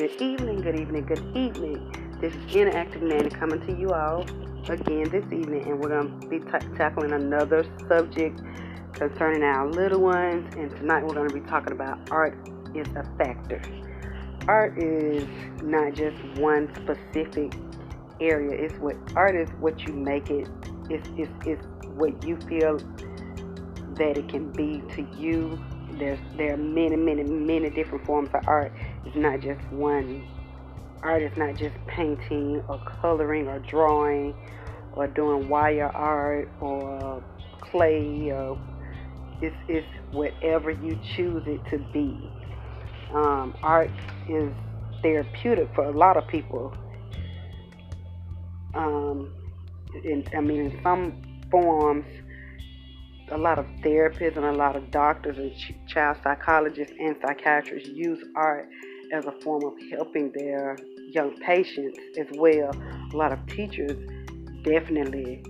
Good evening, good evening, good evening. This is Interactive Nanny coming to you all again this evening, and we're going to be tackling another subject concerning our little ones. And tonight we're going to be talking about art is a factor. Art is not just one specific area. Art is what you make it. It's what you feel that it can be to you. There are many different forms of art. It's not just one. Art is not just painting or coloring or drawing or doing wire art or clay. It's whatever you choose it to be. Art is therapeutic for a lot of people. In some forms, a lot of therapists and a lot of doctors and child psychologists and psychiatrists use art as a form of helping their young patients as well. A lot of teachers definitely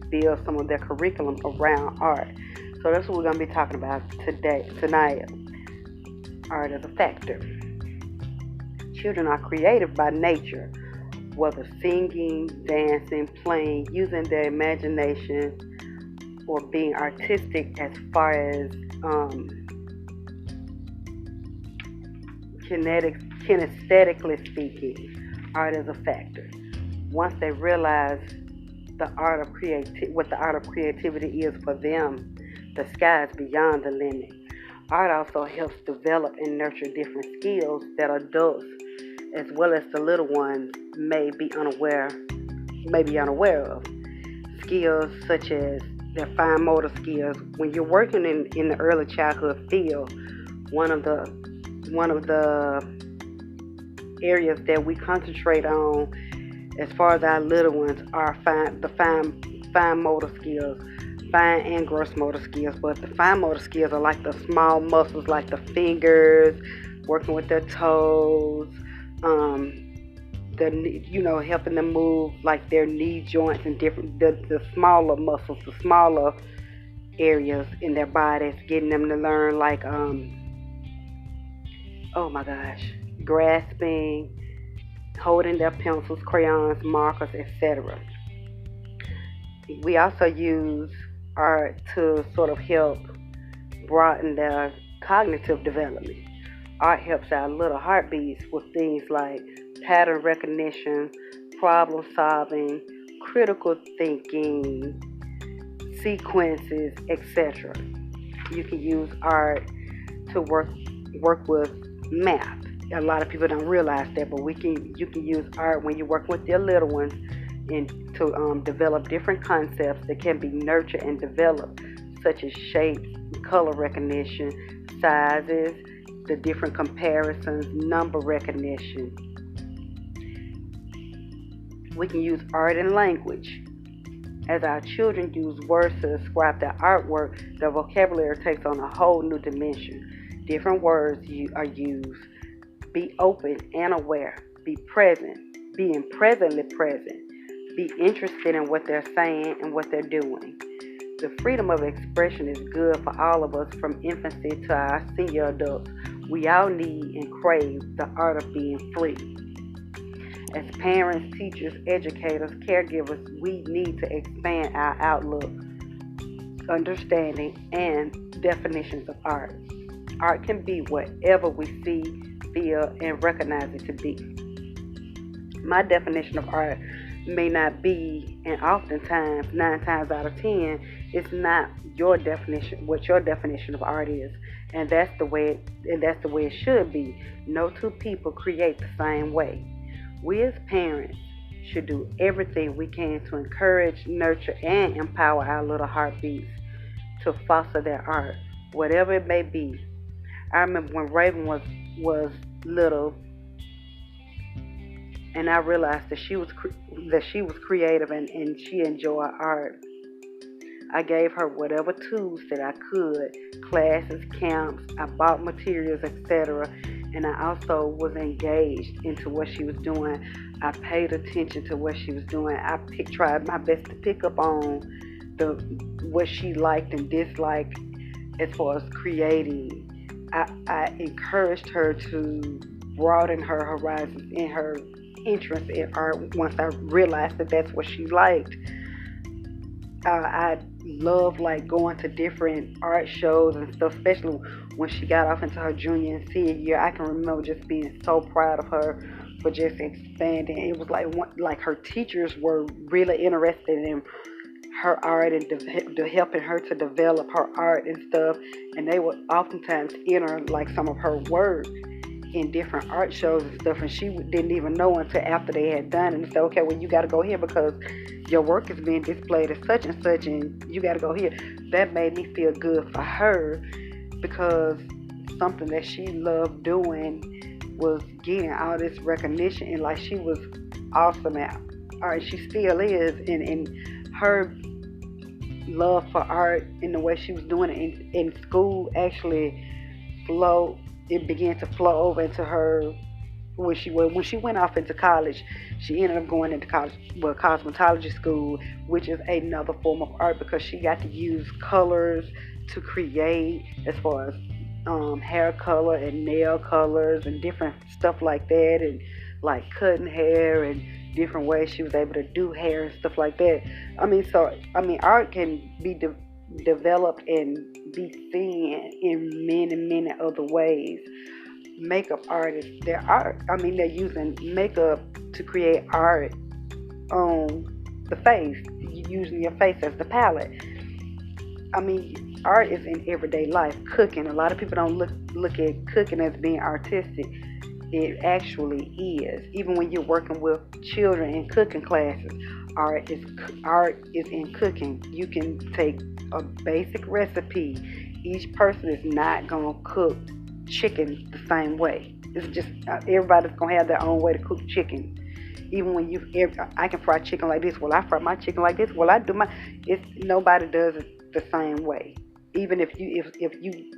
build some of their curriculum around art. So that's what we're going to be talking about tonight. Art as a factor. Children are creative by nature, whether singing, dancing, playing, using their imagination, or being artistic as far as kinesthetically speaking. Art is a factor. Once they realize what the art of creativity is for them, the sky is beyond the limit. Art also helps develop and nurture different skills that adults, as well as the little ones, may be unaware of. Skills such as their fine motor skills. When you're working in the early childhood field, one of the areas that we concentrate on as far as our little ones are the fine motor skills, fine and gross motor skills. But the fine motor skills are like the small muscles, like the fingers, working with their toes, helping them move like their knee joints and the smaller muscles, the smaller areas in their bodies, getting them to learn like grasping, holding their pencils, crayons, markers, etc. We also use art to sort of help broaden their cognitive development. Art helps our little heartbeats with things like pattern recognition, problem solving, critical thinking, sequences, etc. You can use art to work with math. A lot of people don't realize that, but you can use art when you work with your little ones and to develop different concepts that can be nurtured and developed, such as shapes, color recognition, sizes, the different comparisons, number recognition. We can use art and language. As our children use words to describe their artwork, their vocabulary takes on a whole new dimension. Different words are used. Be open and aware. Be present. Being presently present. Be interested in what they're saying and what they're doing. The freedom of expression is good for all of us from infancy to our senior adults. We all need and crave the art of being free. As parents, teachers, educators, caregivers, we need to expand our outlook, understanding, and definitions of art. Art can be whatever we see, feel, and recognize it to be. My definition of art may not be, and oftentimes, 9 times out of 10, it's not what your definition of art is. And that's the way it should be. No two people create the same way. We as parents should do everything we can to encourage, nurture, and empower our little heartbeats to foster their art, whatever it may be. I remember when Raven was little, and I realized that she was creative and she enjoyed art. I gave her whatever tools that I could, classes, camps, I bought materials, etc. And I also was engaged into what she was doing. I paid attention to what she was doing. I tried my best to pick up on what she liked and disliked as far as creating. I encouraged her to broadened her horizons in her interest in art once I realized that that's what she liked. I love like going to different art shows and stuff, especially when she got off into her junior and senior year. I can remember just being so proud of her for just expanding. It was like her teachers were really interested in her art and helping her to develop her art and stuff, and they would oftentimes enter like some of her work in different art shows and stuff, and she didn't even know until after they had done it, and said, okay, well, you got to go here because your work is being displayed as such and such, and you got to go here. That made me feel good for her, because something that she loved doing was getting all this recognition, and like she was awesome at art. She still is, and her love for art and the way she was doing it in school actually began to flow over into her when she went off into college. She ended up going into cosmetology school, which is another form of art, because she got to use colors to create, as far as hair color and nail colors and different stuff like that, and like cutting hair and different ways she was able to do hair and stuff like that. Art can be developed and be seen in many other ways. Makeup artists, they're using makeup to create art on the face, using your face as the palette. Art is in everyday life. Cooking, a lot of people don't look at cooking as being artistic. It actually is. Even when you're working with children in cooking classes, art is in cooking. You can take a basic recipe. Each person is not gonna cook chicken the same way. It's just everybody's gonna have their own way to cook chicken. Even when I can fry chicken like this. Well, I fry my chicken like this. Well, I do nobody does it the same way. Even if you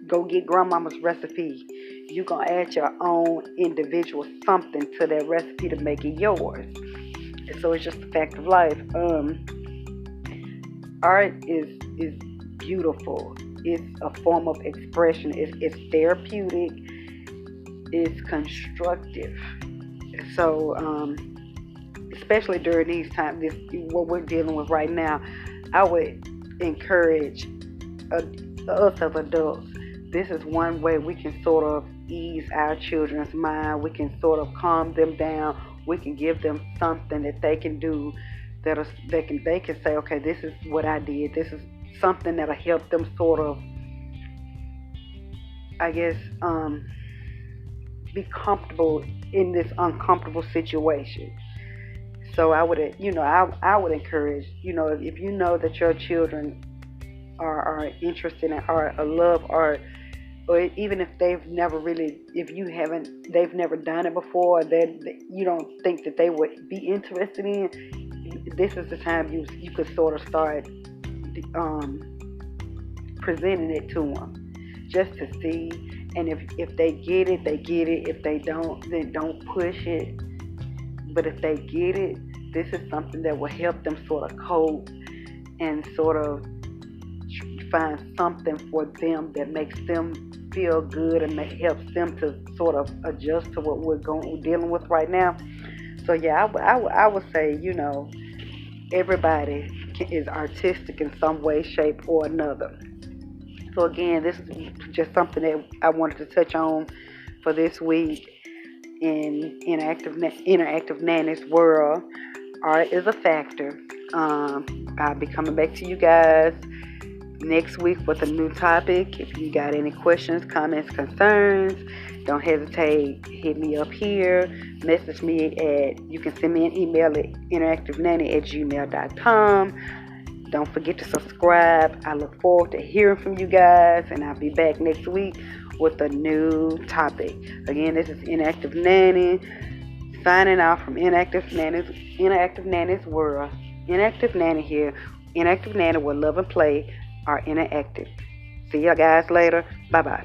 go get grandmama's recipe, you're going to add your own individual something to that recipe to make it yours. And so it's just a fact of life. Art is beautiful. It's a form of expression. It's therapeutic. It's constructive. So, especially during these times, what we're dealing with right now, I would encourage us as adults. This is one way we can sort of ease our children's mind. We can sort of calm them down. We can give them something that they can do, they can say, okay, this is what I did. This is something that'll help them sort of, I guess, be comfortable in this uncomfortable situation. So I would encourage, if you know that your children are interested in art or love art, or even if they've never done it before, that you don't think that they would be interested in, this is the time you could sort of start presenting it to them, just to see. And if they get it, they get it. If they don't, then don't push it. But if they get it, this is something that will help them sort of cope and sort of find something for them that makes them feel good and helps them to sort of adjust to what we're dealing with right now. So yeah, I would say, everybody is artistic in some way, shape, or another. So again, this is just something that I wanted to touch on for this week in Interactive Nanny's world. Art is a factor. I'll be coming back to you guys next week with a new topic. If you got any questions, comments, concerns, don't hesitate. Hit me up here. Message me you can send me an email at interactivenanny@gmail.com. Don't forget to subscribe. I look forward to hearing from you guys, and I'll be back next week with a new topic. Again, this is Interactive Nanny signing out from Interactive Nanny's world. Interactive Nanny here. Interactive Nanny, where love and play are interactive. See you guys later. Bye-bye.